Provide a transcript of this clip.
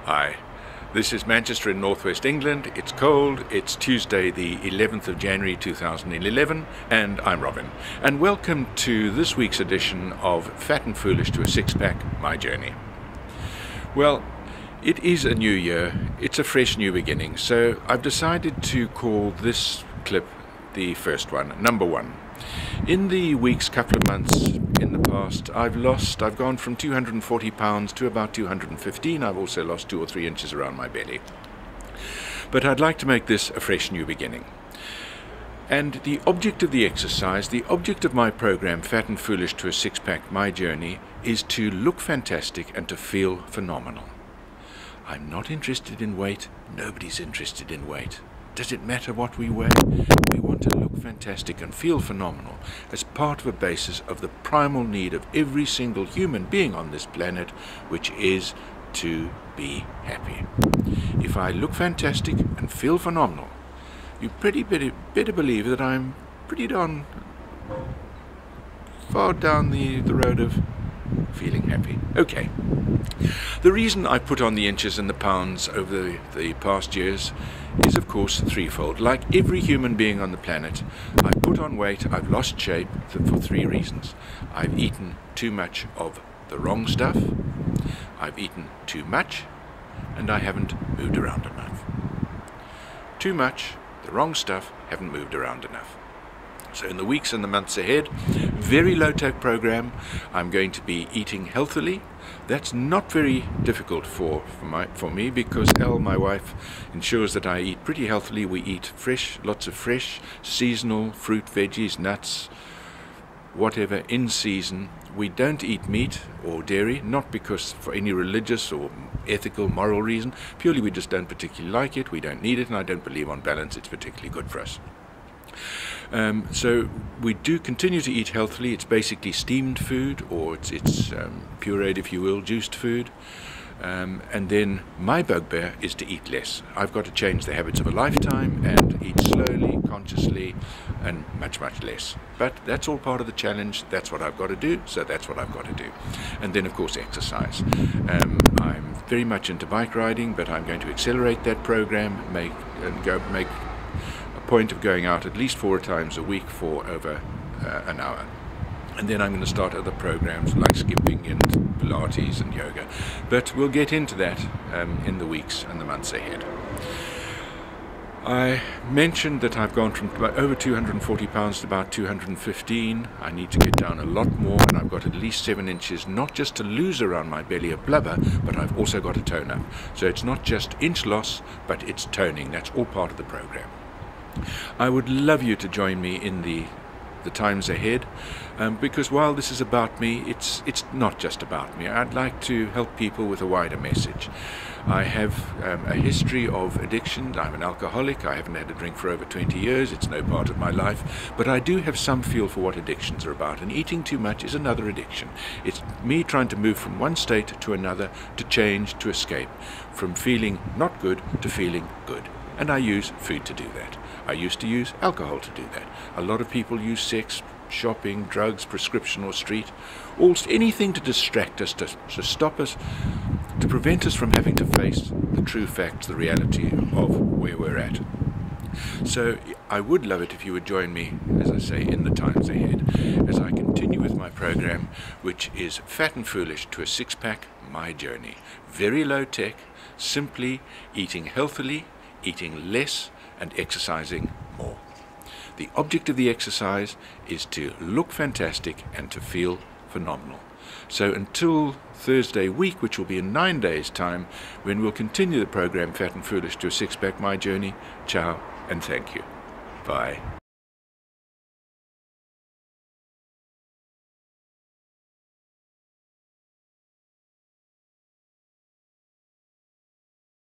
Hi, this is Manchester in northwest England. It's cold, it's Tuesday the 11th of January 2011 and I'm Robin. And welcome to this week's edition of Fat and Foolish to a Six-Pack, My Journey. Well, it is a new year, it's a fresh new beginning, so I've decided to call this clip the first one, number one. In the weeks, couple of months in the past, I've gone from 240 pounds to about 215. I've also lost 2 or 3 inches around my belly. But I'd like to make this a fresh new beginning. And the object of the exercise, the object of my program, Fat and Foolish to a Six-Pack, My Journey, is to look fantastic and to feel phenomenal. I'm not interested in weight. Nobody's interested in weight. Does it matter what we weigh? We want to look fantastic and feel phenomenal as part of a basis of the primal need of every single human being on this planet, which is to be happy. If I look fantastic and feel phenomenal, you better believe that I'm pretty darn far down the road of feeling happy. Okay. The reason I put on the inches and the pounds over the past years is of course threefold. Like every human being on the planet, I put on weight, I've lost shape for 3 reasons. I've eaten too much of the wrong stuff, I've eaten too much, and I haven't moved around enough. Too much, the wrong stuff, haven't moved around enough. So in the weeks and the months ahead, very low-tech program. I'm going to be eating healthily. That's not very difficult for me because Elle, my wife, ensures that I eat pretty healthily. We eat fresh, lots of fresh, seasonal fruit, veggies, nuts, whatever in season. We don't eat meat or dairy, not because for any religious or ethical, moral reason. Purely we just don't particularly like it, we don't need it, and I don't believe on balance it's particularly good for us. So we do continue to eat healthily. It's basically steamed food, or it's pureed, if you will, juiced food. And then my bugbear is to eat less. I've got to change the habits of a lifetime and eat slowly, consciously, and much, much less. But that's all part of the challenge. That's what I've got to do, so that's what I've got to do. And then, of course, exercise. I'm very much into bike riding, but I'm going to accelerate that program, make point of going out at least 4 times a week for over an hour. And then I'm going to start other programs like skipping and Pilates and yoga. But we'll get into that in the weeks and the months ahead. I mentioned that I've gone from over 240 pounds to about 215. I need to get down a lot more, and I've got at least 7 inches, not just to lose around my belly of blubber, but I've also got to tone up. So it's not just inch loss, but it's toning. That's all part of the program. I would love you to join me in the times ahead, because while this is about me, it's not just about me. I'd like to help people with a wider message. I have a history of addiction. I'm an alcoholic. I haven't had a drink for over 20 years. It's no part of my life, but I do have some feel for what addictions are about, and eating too much is another addiction. It's me trying to move from one state to another, to change, to escape, from feeling not good to feeling good. And I use food to do that. I used to use alcohol to do that. A lot of people use sex, shopping, drugs, prescription or street, anything to distract us, to stop us, to prevent us from having to face the true facts, the reality of where we're at. So I would love it if you would join me, as I say, in the times ahead, as I continue with my program, which is Fat and Foolish to a Six-Pack, My Journey. Very low tech, simply eating healthily, eating less, and exercising more. The object of the exercise is to look fantastic and to feel phenomenal. So until Thursday week, which will be in 9 days' time, when we'll continue the program Fat and Foolish to a Six-Pack, My Journey, ciao and thank you. Bye.